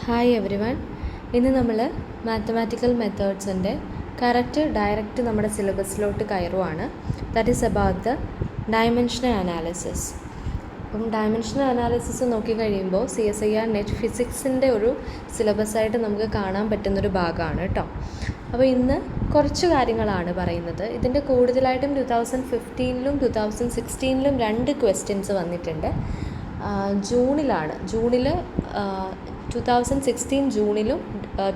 Hi every one. ഇന്ന് നമ്മൾ mathematical മെത്തേഡ്സിൻ്റെ ഡയറക്റ്റ് നമ്മുടെ സിലബസിലോട്ട് കയറുവാണ്. That is about the dimensional analysis. അപ്പം ഡയമെൻഷണൽ അനാലിസിസ് നോക്കിക്കഴിയുമ്പോൾ CSIR നെറ്റ് ഫിസിക്സിൻ്റെ ഒരു സിലബസായിട്ട് നമുക്ക് കാണാൻ പറ്റുന്നൊരു ഭാഗമാണ് കേട്ടോ. അപ്പോൾ ഇന്ന് കുറച്ച് കാര്യങ്ങളാണ് പറയുന്നത്. ഇതിൻ്റെ കൂടുതലായിട്ടും 2015-ലും 2016-ലും 2 ക്വസ്റ്റ്യൻസ് വന്നിട്ടുണ്ട്. ജൂണിൽ 2016 ജൂണിലും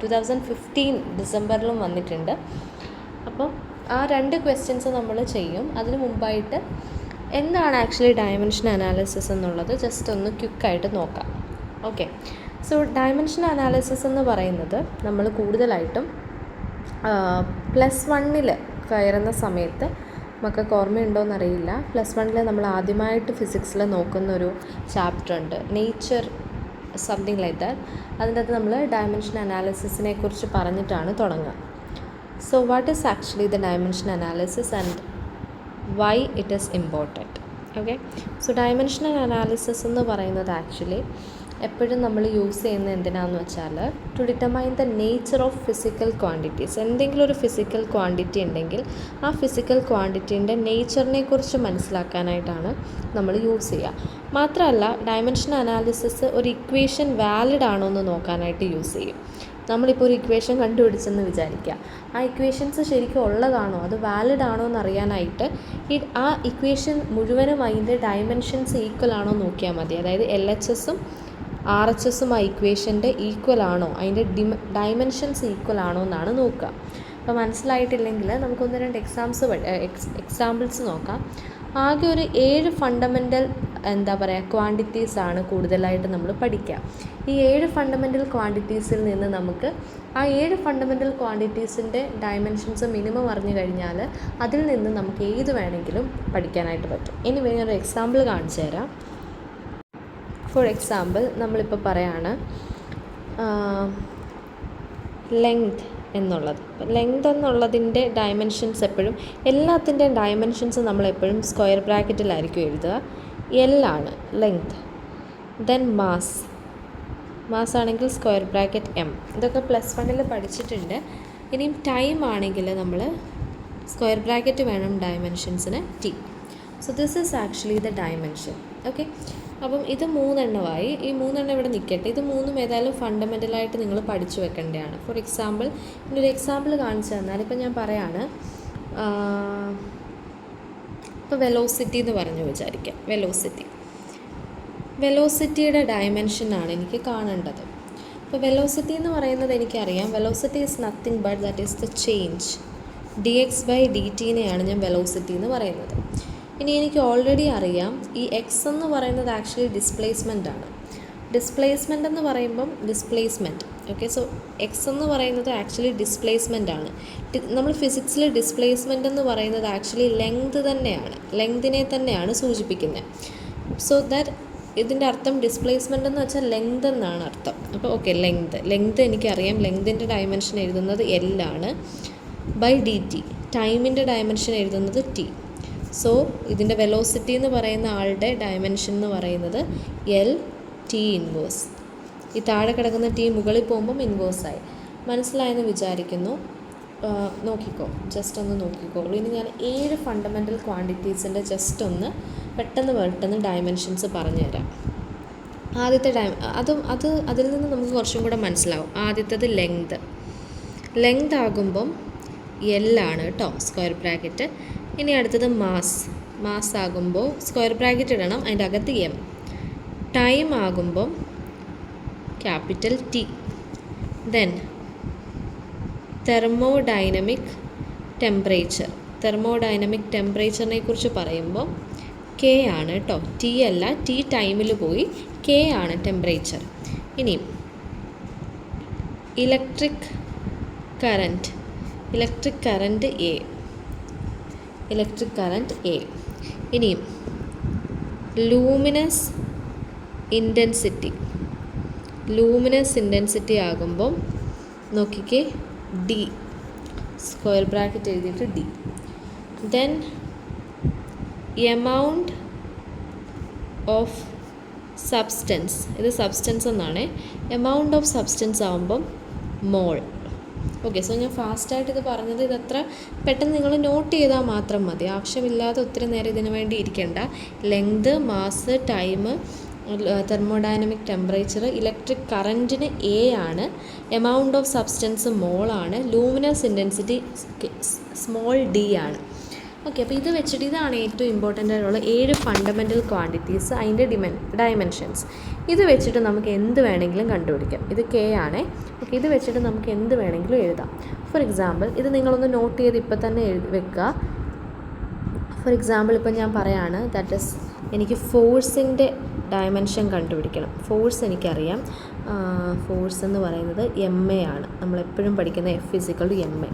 2015 ഡിസംബറിലും വന്നിട്ടുണ്ട്. അപ്പോൾ ആ 2 ക്വസ്റ്റ്യൻസ് നമ്മൾ ചെയ്യും. അതിന് മുമ്പായിട്ട് എന്താണ് ആക്ച്വലി ഡയമെൻഷൻ അനാലിസിസ് എന്നുള്ളത് ജസ്റ്റ് ഒന്ന് ക്വിക്കായിട്ട് നോക്കാം. ഓക്കെ, സോ ഡയമെൻഷൻ അനാലിസിസ് എന്ന് പറയുന്നത് നമ്മൾ കൂടുതലായിട്ടും +1 കയറുന്ന സമയത്ത് മക്കൾക്ക് ഓർമ്മയുണ്ടോയെന്നറിയില്ല. +1 നമ്മൾ ആദ്യമായിട്ട് ഫിസിക്സിൽ നോക്കുന്നൊരു ചാപ്റ്റർ ഉണ്ട്, നേച്ചർ സംതിങ് ലൈക്ക് ദാറ്റ്. അതിൻ്റെ അകത്ത് നമ്മൾ ഡയമെൻഷൻ അനാലിസിസിനെ കുറിച്ച് പറഞ്ഞിട്ടാണ് തുടങ്ങുക. So what is actually the dimension analysis and why it is important. Okay, so dimensional analysis എന്ന് പറയുന്നത് ആക്ച്വലി എപ്പോഴും നമ്മൾ യൂസ് ചെയ്യുന്നത് എന്തിനാണെന്ന് വെച്ചാൽ to determine the nature of physical quantities. എന്തെങ്കിലും ഒരു ഫിസിക്കൽ ക്വാണ്ടിറ്റി ഉണ്ടെങ്കിൽ ആ ഫിസിക്കൽ ക്വാണ്ടിറ്റീൻ്റെ നേച്ചറിനെ കുറിച്ച് മനസ്സിലാക്കാനായിട്ടാണ് നമ്മൾ യൂസ് ചെയ്യുക. മാത്രമല്ല ഡയമെൻഷൻ അനാലിസിസ് ഒരു ഇക്വേഷൻ വാലിഡ് ആണോ എന്ന് നോക്കാനായിട്ട് യൂസ് ചെയ്യും. നമ്മളിപ്പോൾ ഒരു ഇക്വേഷൻ കണ്ടുപിടിച്ചെന്ന് വിചാരിക്കുക, ആ ഇക്വേഷൻസ് ശരിക്കും ഉള്ളതാണോ, അത് വാലിഡ് ആണോ എന്നറിയാനായിട്ട് ആ ഇക്വേഷൻ മുഴുവനും അതിൻ്റെ ഡയമെൻഷൻസ് ഈക്വൽ ആണോ നോക്കിയാൽ മതി. അതായത് LHSഉം RHSഉം ആ ഇക്വേഷൻ്റെ ഈക്വൽ ആണോ, അതിൻ്റെ ഡയമെൻഷൻസ് ഈക്വൽ ആണോ എന്നാണ് നോക്കുക. അപ്പോൾ മനസ്സിലായിട്ടില്ലെങ്കിൽ നമുക്കൊന്ന് 2 എക്സാമ്പിൾസ് നോക്കാം. ആകെ ഒരു 7 ഫണ്ടമെൻ്റൽ ക്വാണ്ടിറ്റീസാണ് കൂടുതലായിട്ട് നമ്മൾ പഠിക്കുക. ഈ 7 ഫണ്ടമെൻ്റൽ ക്വാണ്ടിറ്റീസിൽ നിന്ന് നമുക്ക് ആ 7 ഫണ്ടമെൻ്റൽ ക്വാണ്ടിറ്റീസിൻ്റെ ഡയമെൻഷൻസ് മിനിമം അറിഞ്ഞു കഴിഞ്ഞാൽ അതിൽ നിന്ന് നമുക്ക് ഏത് വേണമെങ്കിലും പഠിക്കാനായിട്ട് പറ്റും. ഇനി ഞാനൊരു എക്സാമ്പിൾ കാണിച്ചു തരാം. ഫോർ എക്സാമ്പിൾ നമ്മളിപ്പോൾ പറയാണ് ലെങ്ത് എന്നുള്ളത്. ലെങ്ത് എന്നുള്ളതിൻ്റെ ഡയമെൻഷൻസ് എപ്പോഴും എല്ലാത്തിൻ്റെയും ഡയമെൻഷൻസ് നമ്മളെപ്പോഴും സ്ക്വയർ ബ്രാക്കറ്റിലായിരിക്കും എഴുതുക. L ആണ് ലെങ്ത്. ദെൻ മാസ് ആണെങ്കിൽ സ്ക്വയർ ബ്രാക്കറ്റ് M. ഇതൊക്കെ +1 പഠിച്ചിട്ടുണ്ട്. ഇനിയും ടൈം ആണെങ്കിൽ നമ്മൾ സ്ക്വയർ ബ്രാക്കറ്റ് വേണം ഡയമെൻഷൻസിന് T. So this is actually the dimension. Okay, അപ്പം ഇത് 3 ഈ 3 ഇവിടെ നിൽക്കട്ടെ. ഇത് 3 ഏതായാലും ഫണ്ടമെൻ്റലായിട്ട് നിങ്ങൾ പഠിച്ചു വെക്കേണ്ടതാണ്. ഫോർ എക്സാമ്പിൾ ഒരു എക്സാമ്പിൾ കാണിച്ചു തന്നാൽ ഇപ്പം ഞാൻ പറയാണ്, ഇപ്പോൾ വെലോസിറ്റി എന്ന് പറഞ്ഞു വിചാരിക്കാം. വെലോസിറ്റിയുടെ ഡയമെൻഷനാണ് എനിക്ക് കാണേണ്ടത്. ഇപ്പോൾ വെലോസിറ്റി എന്ന് പറയുന്നത് എനിക്കറിയാം, velocity is nothing but that is the change. dx/dt ഞാൻ വെലോസിറ്റി എന്ന് പറയുന്നത്. ഇനി എനിക്ക് ഓൾറെഡി അറിയാം ഈ എക്സ് എന്ന് പറയുന്നത് ആക്ച്വലി ഡിസ്പ്ലേസ്മെൻ്റ് ആണ്. ഡിസ്പ്ലേസ്മെൻ്റ് എന്ന് പറയുമ്പം ഓക്കെ, സോ എക്സ് എന്ന് പറയുന്നത് ആക്ച്വലി ഡിസ്പ്ലേസ്മെൻ്റ് ആണ്. നമ്മൾ ഫിസിക്സിൽ ഡിസ്പ്ലേസ്മെൻ്റ് എന്ന് പറയുന്നത് ആക്ച്വലി ലെങ്തിനെ തന്നെയാണ് സൂചിപ്പിക്കുന്നത്. സോ ദാറ്റ് ഇതിൻ്റെ അർത്ഥം ഡിസ്പ്ലേസ്മെൻ്റ് എന്ന് വെച്ചാൽ ലെങ്ത് എന്നാണ് അർത്ഥം. അപ്പോൾ ഓക്കെ, ലെങ്ത് എനിക്കറിയാം. ലെങ്തിൻ്റെ ഡയമെൻഷൻ എഴുതുന്നത് L ആണ്. /dt ടൈമിൻ്റെ ഡയമെൻഷൻ എഴുതുന്നത് T. സോ ഇതിൻ്റെ വെലോസിറ്റി എന്ന് പറയുന്ന ആളുടെ ഡയമെൻഷൻ എന്ന് പറയുന്നത് LT ഇൻവേഴ്സ്. ഈ താഴെ കിടക്കുന്ന T മുകളിൽ പോകുമ്പം ഇൻവേഴ്സായി. മനസ്സിലായെന്ന് വിചാരിക്കുന്നു. ജസ്റ്റ് ഒന്ന് നോക്കിക്കോളൂ. ഇനി ഞാൻ 7 ഫണ്ടമെൻ്റൽ ക്വാണ്ടിറ്റീസിൻ്റെ ജസ്റ്റ് ഒന്ന് പെട്ടെന്ന് ഡയമെൻഷൻസ് പറഞ്ഞുതരാം. ആദ്യത്തെ അതിൽ നിന്ന് നമുക്ക് കുറച്ചും കൂടെ മനസ്സിലാവും. ആദ്യത്തേത് ലെങ്ത് ആകുമ്പം L ആണ് കേട്ടോ, സ്ക്വയർ ബ്രാക്കറ്റ്. ഇനി അടുത്തത് മാസ് ആകുമ്പോൾ സ്ക്വയർ ബ്രാക്കറ്റ് ഇടണം, അതിൻ്റെ അകത്ത് M. ടൈം ആകുമ്പം ക്യാപിറ്റൽ T. ദെൻ തെർമോഡൈനമിക് ടെമ്പറേച്ചറിനെ കുറിച്ച് പറയുമ്പോൾ K ആണ് കേട്ടോ, T അല്ല. T ടൈമിൽ പോയി, K ആണ് ടെമ്പറേച്ചർ. ഇനി ഇലക്ട്രിക് കറൻറ്റ് A. ഇനിയും ലൂമിനസ് ഇൻറ്റൻസിറ്റി ആകുമ്പം നോക്കിക്കേ D, സ്ക്വയർ ബ്രാക്കറ്റ് എഴുതിയിട്ട് D. Then amount of substance, ഇത് സബ്സ്റ്റൻസ് എന്നാണ്. എമൗണ്ട് ഓഫ് സബ്സ്റ്റൻസ് ആകുമ്പം മോൾ. ഓക്കെ, സോ ഞാൻ ഫാസ്റ്റായിട്ട് ഇത് പറഞ്ഞത് ഇതത്ര പെട്ടെന്ന് നിങ്ങൾ നോട്ട് ചെയ്താൽ മാത്രം മതി. ആവശ്യമില്ലാതെ ഒത്തിരി നേരം ഇതിനു വേണ്ടി ഇരിക്കേണ്ട. Length, mass, time, thermodynamic temperature, electric കറൻറ്റിന് എ ആണ്, എമൗണ്ട് ഓഫ് സബ്സ്റ്റൻസ് മോൾ ആണ്, ലൂമിനസ് ഇൻറ്റൻസിറ്റി സ്മോൾ ഡി ആണ്. ഓക്കെ, അപ്പോൾ ഇത് വെച്ചിട്ട് ഇതാണ് ഏറ്റവും ഇമ്പോർട്ടൻ്റ് ആയിട്ടുള്ള 7 ഫണ്ടമെൻ്റൽ ക്വാണ്ടിറ്റീസ്, അതിൻ്റെ ഡയമെൻഷൻസ്. ഇത് വെച്ചിട്ട് നമുക്ക് എന്ത് വേണമെങ്കിലും കണ്ടുപിടിക്കാം. ഇത് കെ ആണ്. ഓക്കെ, ഇത് വെച്ചിട്ട് നമുക്ക് എന്ത് വേണമെങ്കിലും എഴുതാം. ഫോർ എക്സാമ്പിൾ ഇത് നിങ്ങളൊന്ന് നോട്ട് ചെയ്ത് ഇപ്പം തന്നെ വെക്കുക. ഫോർ എക്സാമ്പിൾ ഇപ്പം ഞാൻ പറയാണ്, ദാറ്റ് ഇസ് എനിക്ക് ഫോഴ്സിൻ്റെ ഡയമെൻഷൻ കണ്ടുപിടിക്കണം. ഫോഴ്സ് എനിക്കറിയാം. ഫോഴ്സ് എന്ന് പറയുന്നത് എം എ ആണ്. നമ്മളെപ്പോഴും പഠിക്കുന്ന F = ma.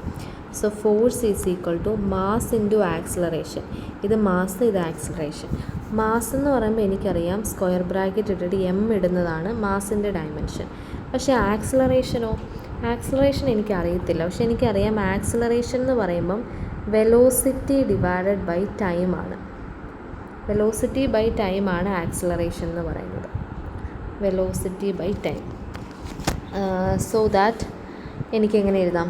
So force is equal to mass into acceleration. ഇത് മാസ്, ഇത് ആക്സിലറേഷൻ. മാസ് എന്ന് പറയുമ്പോൾ എനിക്കറിയാം സ്ക്വയർ ബ്രാക്കറ്റ് ഇട്ടിട്ട് എം ഇടുന്നതാണ് മാസിൻ്റെ ഡയമെൻഷൻ. പക്ഷേ ആക്സിലറേഷനോ? ആക്സിലറേഷൻ എനിക്കറിയത്തില്ല. പക്ഷെ എനിക്കറിയാം ആക്സിലറേഷൻ എന്ന് പറയുമ്പം വെലോസിറ്റി ഡിവൈഡഡ് ബൈ ടൈം ആണ്. വെലോസിറ്റി ബൈ ടൈം ആണ് ആക്സിലറേഷൻ എന്ന് പറയുന്നത്. Velocity by time. So that എനിക്കെങ്ങനെ എഴുതാം?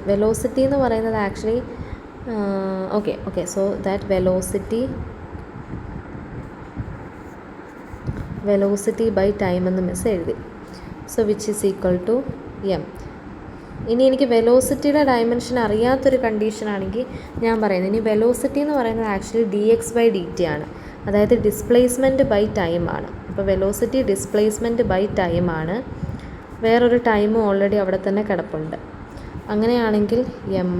വെലോസിറ്റി എന്ന് പറയുന്നത് actually okay so that velocity by time എന്ന് മിസ് എഴുതി. So which is equal to M. ഇനി എനിക്ക് വെലോസിറ്റിയുടെ ഡയമെൻഷൻ അറിയാത്തൊരു കണ്ടീഷനാണെങ്കിൽ ഞാൻ പറയുന്നത്, ഇനി വെലോസിറ്റി എന്ന് പറയുന്നത് ആക്ച്വലി dx/dt ആണ്. അതായത് ഡിസ്പ്ലേസ്മെൻറ്റ് ബൈ ടൈം ആണ്. അപ്പോൾ വെലോസിറ്റി ഡിസ്പ്ലേസ്മെൻറ്റ് ബൈ ടൈം ആണ്. വേറൊരു ടൈമും ഓൾറെഡി അവിടെ തന്നെ കിടപ്പുണ്ട്. അങ്ങനെയാണെങ്കിൽ എം.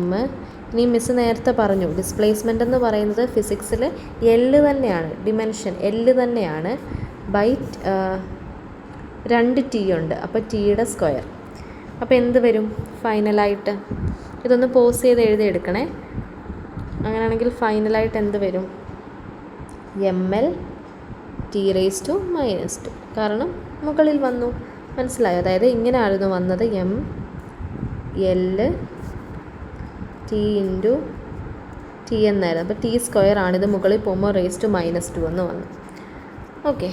ഇനി മിസ് നേരത്തെ പറഞ്ഞു ഡിസ്പ്ലേസ്മെൻ്റ് എന്ന് പറയുന്നത് ഫിസിക്സിൽ L തന്നെയാണ്, ഡിമെൻഷൻ L തന്നെയാണ്. ബൈ 2 t ഉണ്ട്. അപ്പോൾ ടിയുടെ സ്ക്വയർ. അപ്പോൾ എന്ത് വരും ഫൈനലായിട്ട്? ഇതൊന്ന് പോസ് ചെയ്ത് എഴുതിയെടുക്കണേ. അങ്ങനെയാണെങ്കിൽ ഫൈനലായിട്ട് എന്ത് വരും? ml t⁻². കാരണം മുകളിൽ വന്നു, മനസ്സിലായോ? അതായത് ഇങ്ങനെയായിരുന്നു വന്നത്, M L T into T എന്നായിരുന്നു. അപ്പോൾ t² ആണിത് മുകളിൽ പോകുമ്പോൾ raised-2 എന്ന് വന്നു. ഓക്കെ,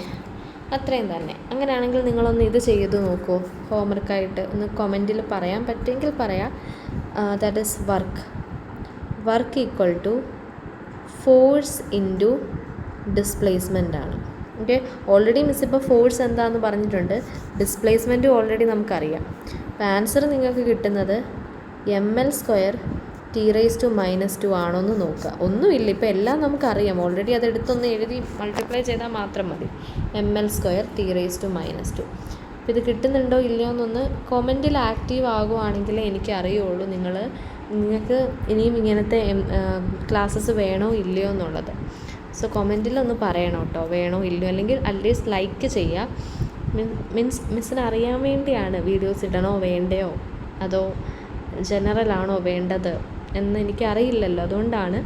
അത്രയും തന്നെ. അങ്ങനെയാണെങ്കിൽ നിങ്ങളൊന്ന് ഇത് ചെയ്ത് നോക്കൂ. ഹോംവർക്കായിട്ട് ഒന്ന് കമൻറ്റിൽ പറയാൻ പറ്റുമെങ്കിൽ പറയാം. That is work equal to force into displacement ആണ്. ഓക്കെ, ഓൾറെഡി മിസ് ഇപ്പോൾ ഫോഴ്സ് എന്താണെന്ന് പറഞ്ഞിട്ടുണ്ട്, ഡിസ്പ്ലേസ്മെൻറ്റും ഓൾറെഡി നമുക്കറിയാം. അപ്പോൾ ആൻസർ നിങ്ങൾക്ക് കിട്ടുന്നത് ml² t⁻² ആണോ എന്ന് നോക്കുക. ഒന്നുമില്ല, ഇപ്പോൾ എല്ലാം നമുക്കറിയാം ഓൾറെഡി. അതെടുത്തൊന്ന് എഴുതി മൾട്ടിപ്ലൈ ചെയ്താൽ മാത്രം മതി. ml² t⁻². അപ്പോൾ ഇത് കിട്ടുന്നുണ്ടോ ഇല്ലയോ എന്നൊന്ന് കൊമൻറ്റിൽ ആക്റ്റീവ് ആകുവാണെങ്കിലേ എനിക്കറിയുള്ളൂ നിങ്ങൾക്ക് ഇനിയും ഇങ്ങനത്തെ ക്ലാസ്സസ് വേണോ ഇല്ലയോ എന്നുള്ളത്. സോ കൊമൻറ്റിലൊന്ന് പറയണം കേട്ടോ, വേണോ ഇല്ലയോ. അല്ലെങ്കിൽ അറ്റ്ലീസ്റ്റ് ലൈക്ക് ചെയ്യുക. മിസ്സിന് അറിയാൻ വേണ്ടിയാണ് വീഡിയോസ് ഇടണോ വേണ്ടയോ, അതോ ജനറലാണോ വേണ്ടത് എന്ന് എനിക്കറിയില്ലല്ലോ. അതുകൊണ്ടാണ്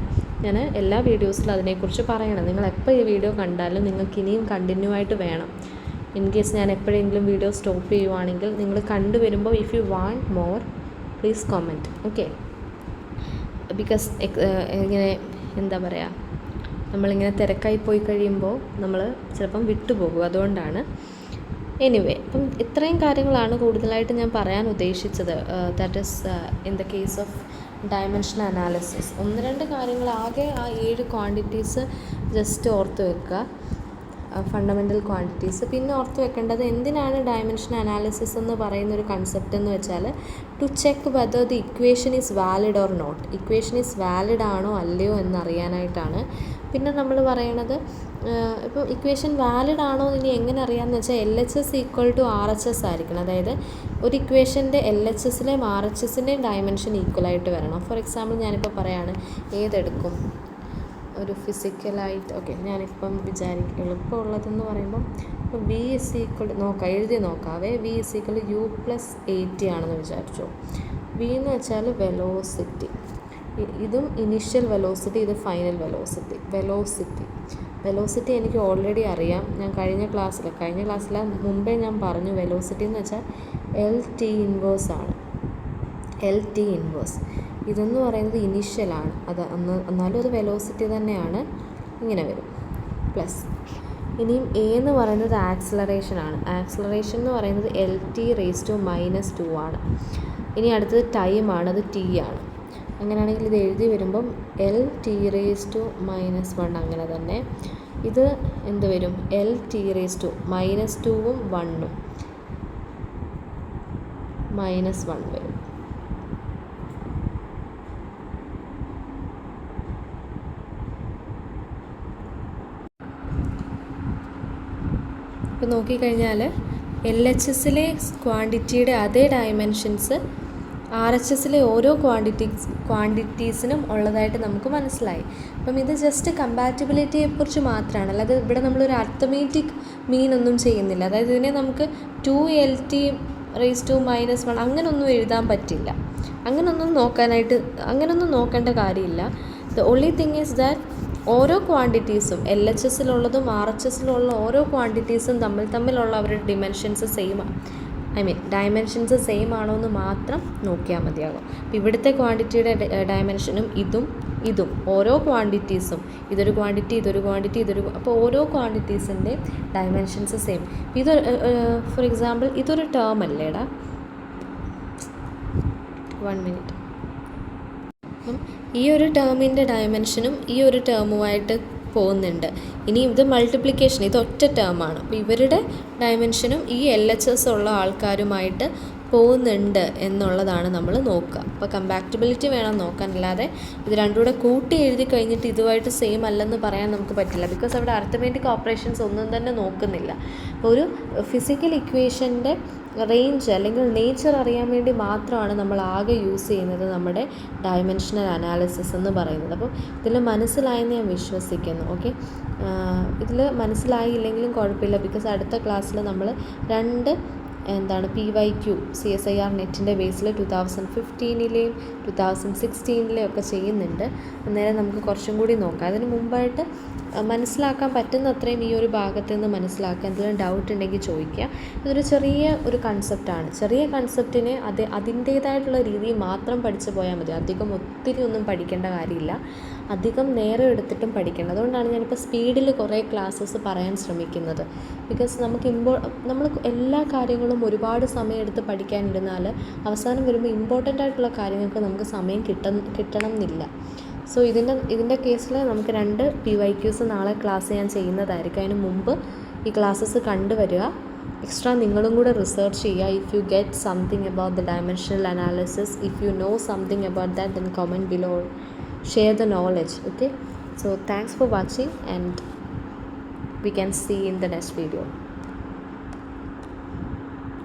ഞാൻ എല്ലാ വീഡിയോസിലും അതിനെക്കുറിച്ച് പറയണം. നിങ്ങൾ എപ്പോൾ ഈ വീഡിയോ കണ്ടാലും നിങ്ങൾക്ക് ഇനിയും കണ്ടിന്യൂ ആയിട്ട് വേണം. ഇൻ കേസ് ഞാൻ എപ്പോഴെങ്കിലും വീഡിയോ സ്റ്റോപ്പ് ചെയ്യുവാണെങ്കിൽ നിങ്ങൾ കണ്ടുവരുമ്പോൾ if you want more please comment. Okay, because ഇങ്ങനെ എന്താ പറയുക, നമ്മളിങ്ങനെ തിരക്കായി പോയി കഴിയുമ്പോൾ നമ്മൾ ചിലപ്പം വിട്ടുപോകും. അതുകൊണ്ടാണ്. എനിവേ, അപ്പം ഇത്രയും കാര്യങ്ങളാണ് കൂടുതലായിട്ട് ഞാൻ പറയാൻ ഉദ്ദേശിച്ചത്. That is in the case of dimension analysis. 1-2 കാര്യങ്ങൾ ആകെ ആ 7 ക്വാണ്ടിറ്റീസ് ജസ്റ്റ് ഓർത്ത് വെക്കുക, ഫണ്ടമെൻ്റൽ ക്വാണ്ടിറ്റീസ്. പിന്നെ ഓർത്ത് വെക്കേണ്ടത് എന്തിനാണ് ഡയമെൻഷൻ അനാലിസിസ് എന്ന് പറയുന്നൊരു കൺസെപ്റ്റ് എന്ന് വെച്ചാൽ to check whether the equation is valid or not. Equation is valid ആണോ അല്ലയോ എന്നറിയാനായിട്ടാണ്. പിന്നെ നമ്മൾ പറയണത് ഇപ്പോൾ ഇക്വേഷൻ വാലിഡ് ആണോ ഇനി എങ്ങനെ അറിയാമെന്ന് വെച്ചാൽ LHS = RHS ആയിരിക്കണം. അതായത് ഒരു ഇക്വേഷൻ്റെ LHSലെയും RHSൻ്റെയും ഡയമെൻഷൻ ഈക്വലായിട്ട് വരണം. ഫോർ എക്സാമ്പിൾ ഞാനിപ്പോൾ പറയാണ്, ഏതെടുക്കും ഒരു ഫിസിക്കലായിട്ട്. ഓക്കെ, ഞാനിപ്പം എളുപ്പമുള്ളതെന്ന് പറയുമ്പം ഇപ്പോൾ V എഴുതി നോക്കാവേ. V = U+80 ആണെന്ന് വിചാരിച്ചോ. V എന്ന് വെച്ചാൽ വെലോസിറ്റി, ഇതും ഇനീഷ്യൽ വെലോസിറ്റി, ഇത് ഫൈനൽ വെലോസിറ്റി എനിക്ക് ഓൾറെഡി അറിയാം. ഞാൻ കഴിഞ്ഞ ക്ലാസ്സിൽ മുമ്പേ ഞാൻ പറഞ്ഞു, വെലോസിറ്റി എന്ന് വെച്ചാൽ LT−1 ആണ്. LT−1 ഇതെന്ന് പറയുന്നത് ഇനീഷ്യലാണ്. എന്നാലും അത് വെലോസിറ്റി തന്നെയാണ്. ഇങ്ങനെ വരും പ്ലസ്. ഇനിയും എ എന്ന് പറയുന്നത് ആക്സിലറേഷനാണ്. ആക്സിലറേഷൻ എന്ന് പറയുന്നത് LT⁻⁻² ആണ്. ഇനി അടുത്തത് ടൈമാണ്, അത് T ആണ്. അങ്ങനെയാണെങ്കിൽ ഇത് എഴുതി വരുമ്പം LT⁻⁻1 അങ്ങനെ തന്നെ. ഇത് എന്ത് വരും? LT⁻²ഉം 1ഉം -1 വരും. ഇപ്പോൾ നോക്കിക്കഴിഞ്ഞാൽ LHSലെ ക്വാണ്ടിറ്റിയുടെ അതേ ഡയമെൻഷൻസ് RHSലെ ഓരോ ക്വാണ്ടിറ്റീസിനും ഉള്ളതായിട്ട് നമുക്ക് മനസ്സിലായി. അപ്പം ഇത് ജസ്റ്റ് കമ്പാറ്റബിലിറ്റിയെക്കുറിച്ച് മാത്രമാണ്, അല്ലാതെ ഇവിടെ നമ്മളൊരു അർത്ഥമെറ്റിക് മീൻ ഒന്നും ചെയ്യുന്നില്ല. അതായത് ഇതിനെ നമുക്ക് 2LT⁻⁻1 അങ്ങനൊന്നും എഴുതാൻ പറ്റില്ല. അങ്ങനൊന്നും നോക്കേണ്ട കാര്യമില്ല. The only thing is that ഓരോ ക്വാണ്ടിറ്റീസും LHSലുള്ളതും RHSലുള്ള ഓരോ ക്വാണ്ടിറ്റീസും തമ്മിലുള്ള അവരുടെ ഡിമെൻഷൻസ് ഡയമെൻഷൻസ് സെയിം ആണോ എന്ന് മാത്രം നോക്കിയാൽ മതിയാകും. അപ്പോൾ ഇവിടുത്തെ ക്വാണ്ടിറ്റിയുടെ ഡയമെൻഷനും ഇതും ഓരോ ക്വാണ്ടിറ്റീസും ഇതൊരു ക്വാണ്ടിറ്റി അപ്പോൾ ഓരോ ക്വാണ്ടിറ്റീസിൻ്റെ ഡയമെൻഷൻസ് സെയിം. ഫോർ എക്സാമ്പിൾ ഇതൊരു ടേം അല്ലേടാ, 1 മിനിറ്റ്. ഈ ഒരു ടേമിൻ്റെ ഡയമെൻഷനും ഈ ഒരു ടേമുമായിട്ട് പോകുന്നുണ്ട്. ഇനി ഇത് മൾട്ടിപ്ലിക്കേഷൻ, ഇത് ഒറ്റ ടേമാണ്. അപ്പോൾ ഇവരുടെ ഡയമെൻഷനും ഈ LHS ഉള്ള ആൾക്കാരുമായിട്ട് പോകുന്നുണ്ട് എന്നുള്ളതാണ് നമ്മൾ നോക്കുക. അപ്പോൾ കമ്പാക്റ്റബിലിറ്റി വേണം നോക്കാൻ, അല്ലാതെ ഇത് രണ്ടും കൂടെ കൂട്ടി എഴുതി കഴിഞ്ഞിട്ട് ഇതുമായിട്ട് സെയിം അല്ലെന്ന് പറയാൻ നമുക്ക് പറ്റില്ല. ബിക്കോസ് അവിടെ അർത്ഥമെറ്റിക് ഓപ്പറേഷൻസ് ഒന്നും തന്നെ നോക്കുന്നില്ല. അപ്പോൾ ഒരു ഫിസിക്കൽ ഇക്വേഷൻ്റെ റേഞ്ച് അല്ലെങ്കിൽ നേച്ചർ അറിയാൻ വേണ്ടി മാത്രമാണ് നമ്മൾ ആകെ യൂസ് ചെയ്യുന്നത് നമ്മുടെ ഡയമെൻഷണൽ അനാലിസിസ് എന്ന് പറയുന്നത്. അപ്പോൾ ഇതിൽ മനസ്സിലായെന്ന് ഞാൻ വിശ്വസിക്കുന്നു. ഓക്കെ, ഇതിൽ മനസ്സിലായില്ലെങ്കിലും കുഴപ്പമില്ല. ബിക്കോസ് അടുത്ത ക്ലാസ്സിൽ നമ്മൾ 2 PYQ CSIR നെറ്റിൻ്റെ ബേസിൽ 2015-ലെയും 2016-ലെയും ഒക്കെ ചെയ്യുന്നുണ്ട്. അന്നേരം നമുക്ക് കുറച്ചും കൂടി നോക്കാം. അതിന് മുമ്പായിട്ട് മനസ്സിലാക്കാൻ പറ്റുന്ന അത്രയും ഈ ഒരു ഭാഗത്ത് നിന്ന് മനസ്സിലാക്കുക. എന്തെങ്കിലും ഡൗട്ട് ഉണ്ടെങ്കിൽ ചോദിക്കുക. ഇതൊരു ചെറിയ കൺസെപ്റ്റാണ്. ചെറിയ കൺസെപ്റ്റിനെ അതിൻ്റേതായിട്ടുള്ള രീതിയിൽ മാത്രം പഠിച്ചു പോയാൽ മതി. ഒത്തിരി ഒന്നും പഠിക്കേണ്ട കാര്യമില്ല. അധികം നേരം എടുത്തിട്ടും പഠിക്കേണ്ട. അതുകൊണ്ടാണ് ഞാനിപ്പോൾ സ്പീഡിൽ കുറേ ക്ലാസ്സസ് പറയാൻ ശ്രമിക്കുന്നത്. ബിക്കോസ് നമ്മൾ എല്ലാ കാര്യങ്ങളും ഒരുപാട് സമയം എടുത്ത് പഠിക്കാനിരുന്നാൽ അവസാനം വരുമ്പോൾ ഇമ്പോർട്ടൻ്റ് ആയിട്ടുള്ള കാര്യങ്ങൾക്ക് നമുക്ക് സമയം കിട്ടണം എന്നില്ല. സോ ഇതിൻ്റെ കേസിൽ നമുക്ക് 2 PYQs നാളെ ക്ലാസ് ഞാൻ ചെയ്യുന്നതായിരിക്കും. അതിന് മുമ്പ് ഈ ക്ലാസ്സസ് കണ്ടുവരിക. എക്സ്ട്രാ നിങ്ങളും കൂടെ റിസർച്ച് ചെയ്യുക. If you get something about the dimensional analysis, if you know something about that, then comment below, share the knowledge. Okay, so thanks for watching and we can see in the next video.